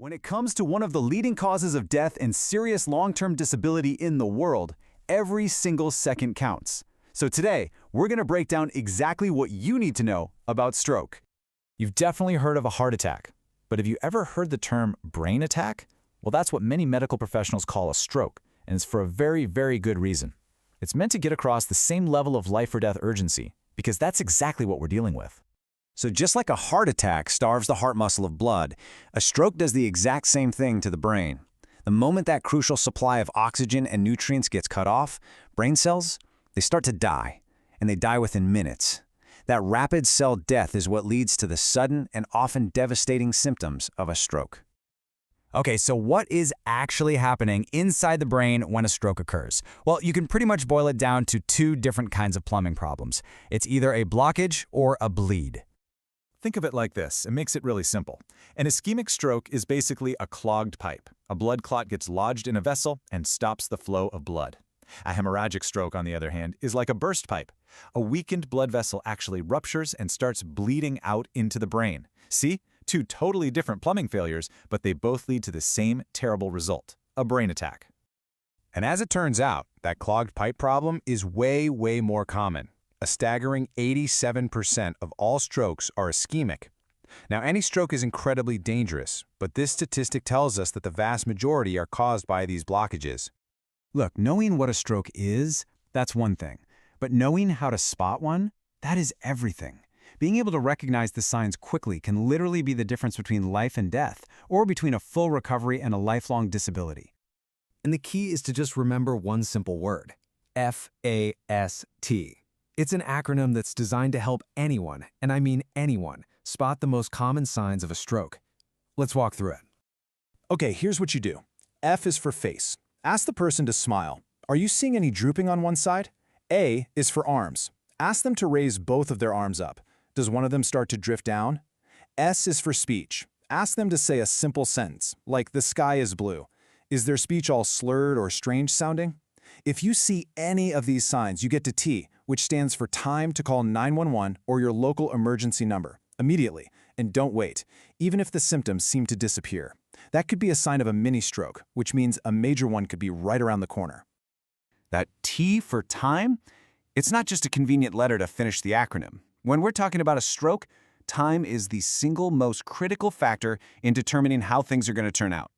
When it comes to one of the leading causes of death and serious long-term disability in the world, every single second counts. So today, we're going to break down exactly what you need to know about stroke. You've definitely heard of a heart attack, but have you ever heard the term brain attack? Well, that's what many medical professionals call a stroke, and it's for a very, very good reason. It's meant to get across the same level of life or death urgency, because that's exactly what we're dealing with. So just like a heart attack starves the heart muscle of blood, a stroke does the exact same thing to the brain. The moment that crucial supply of oxygen and nutrients gets cut off, brain cells, they start to die, and they die within minutes. That rapid cell death is what leads to the sudden and often devastating symptoms of a stroke. Okay, so what is actually happening inside the brain when a stroke occurs? Well, you can pretty much boil it down to two different kinds of plumbing problems. It's either a blockage or a bleed. Think of it like this. It makes it really simple. An ischemic stroke is basically a clogged pipe. A blood clot gets lodged in a vessel and stops the flow of blood. A hemorrhagic stroke, on the other hand, is like a burst pipe. A weakened blood vessel actually ruptures and starts bleeding out into the brain. See? Two totally different plumbing failures, but they both lead to the same terrible result, a brain attack. And as it turns out, that clogged pipe problem is way more common. A staggering 87% of all strokes are ischemic. Now, any stroke is incredibly dangerous, but this statistic tells us that the vast majority are caused by these blockages. Look, knowing what a stroke is, that's one thing. But knowing how to spot one, that is everything. Being able to recognize the signs quickly can literally be the difference between life and death, or between a full recovery and a lifelong disability. And the key is to just remember one simple word: FAST. It's an acronym that's designed to help anyone, and I mean anyone, spot the most common signs of a stroke. Let's walk through it. Okay, here's what you do. F is for face. Ask the person to smile. Are you seeing any drooping on one side? A is for arms. Ask them to raise both of their arms up. Does one of them start to drift down? S is for speech. Ask them to say a simple sentence, like "the sky is blue." Is their speech all slurred or strange sounding? If you see any of these signs, you get to T, which stands for time to call 911 or your local emergency number, immediately, and don't wait, even if the symptoms seem to disappear. That could be a sign of a mini stroke, which means a major one could be right around the corner. That T for time? It's not just a convenient letter to finish the acronym. When we're talking about a stroke, time is the single most critical factor in determining how things are going to turn out.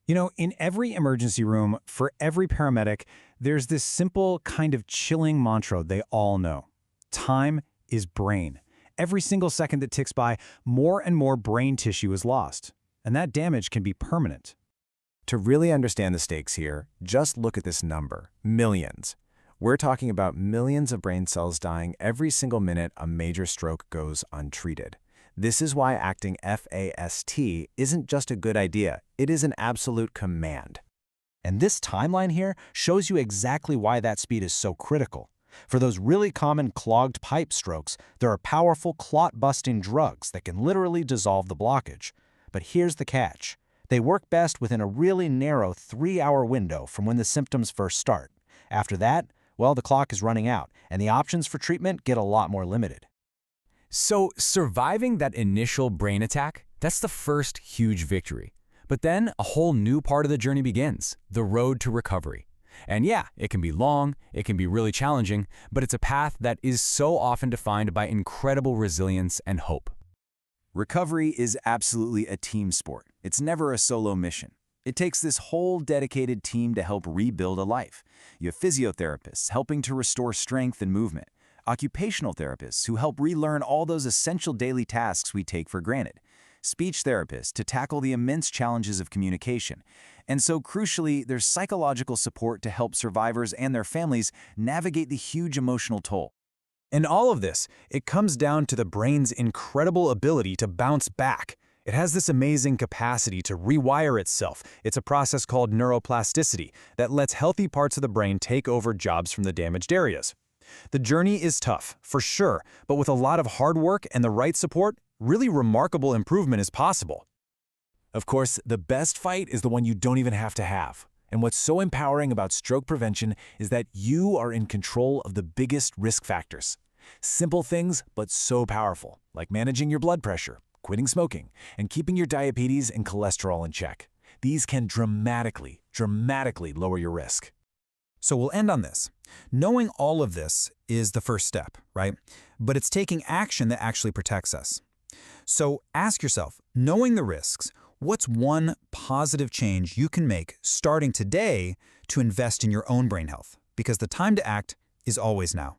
You know, in every emergency room, for every paramedic, there's this simple kind of chilling mantra they all know. Time is brain. Every single second that ticks by, more and more brain tissue is lost. And that damage can be permanent. To really understand the stakes here, just look at this number: millions. We're talking about millions of brain cells dying every single minute a major stroke goes untreated. This is why acting FAST isn't just a good idea, it is an absolute command. And this timeline here shows you exactly why that speed is so critical. For those really common clogged pipe strokes, there are powerful clot-busting drugs that can literally dissolve the blockage. But here's the catch. They work best within a really narrow 3-hour window from when the symptoms first start. After that, well, the clock is running out, and the options for treatment get a lot more limited. So surviving that initial brain attack, that's the first huge victory. But then a whole new part of the journey begins, the road to recovery. And yeah, it can be long, it can be really challenging, but it's a path that is so often defined by incredible resilience and hope. Recovery is absolutely a team sport. It's never a solo mission. It takes this whole dedicated team to help rebuild a life. You have physiotherapists helping to restore strength and movement, occupational therapists who help relearn all those essential daily tasks we take for granted, speech therapists to tackle the immense challenges of communication, and so crucially, there's psychological support to help survivors and their families navigate the huge emotional toll. And all of this, it comes down to the brain's incredible ability to bounce back. It has this amazing capacity to rewire itself. It's a process called neuroplasticity that lets healthy parts of the brain take over jobs from the damaged areas. The journey is tough, for sure, but with a lot of hard work and the right support, really remarkable improvement is possible. Of course, the best fight is the one you don't even have to have. And what's so empowering about stroke prevention is that you are in control of the biggest risk factors. Simple things, but so powerful, like managing your blood pressure, quitting smoking, and keeping your diabetes and cholesterol in check. These can dramatically lower your risk. So we'll end on this. Knowing all of this is the first step, right? But it's taking action that actually protects us. So ask yourself, knowing the risks, what's one positive change you can make starting today to invest in your own brain health? Because the time to act is always now.